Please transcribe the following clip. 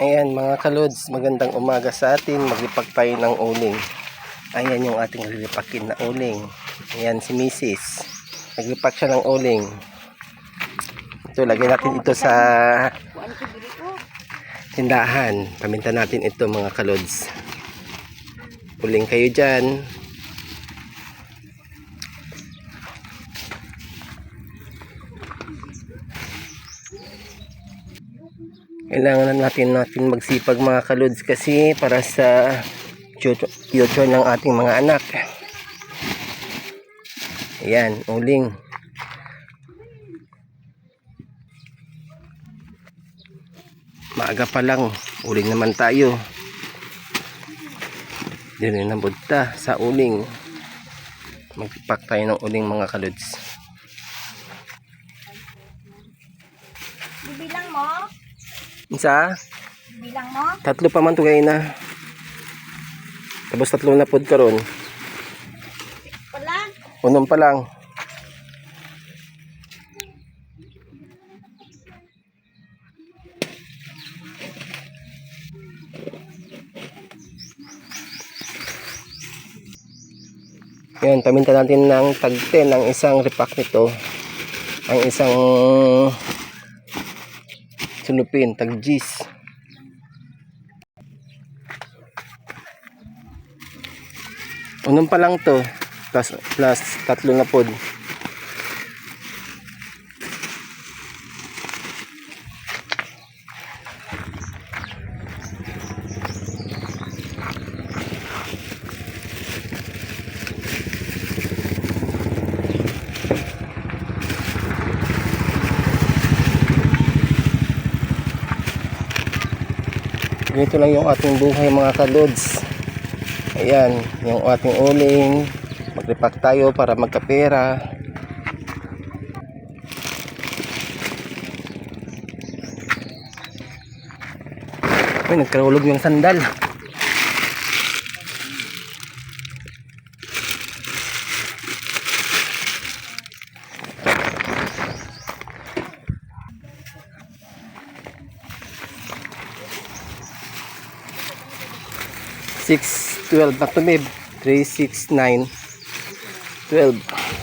Ayan mga kalods, magandang umaga sa atin. Maglipak tayo ng uling. Ayan yung ating lilipakin na uling. Ayan si Mrs. Naglipak siya ng uling. Ito, lagay natin ito sa tindahan. Paminta natin ito mga kalods. Uling kayo dyan. Kailangan natin magsipag mga kalods kasi para sa future ng ating mga anak. Ayan, uling. Maaga pa lang, uling naman tayo. Dili na budta sa uling. Magpipak tayo ng uling mga kalods. Bibilang mo? Isa? Bilang mo? Tatlo pa man to gay na. Tapos tatlo na pod karon. Wala? Unom pa lang. Yan, paminta natin ng tag 10 ang isang repack nito. Ang isang sulupin, tag G's. Unom pa lang to. Plus tatlo na pod. Ganito lang yung ating buhay mga kalods. Ayan, yung ating uling. Magripak tayo para magkapera. Ay, nagkarulog yung sandal. $6.12 na to babe. 369.12.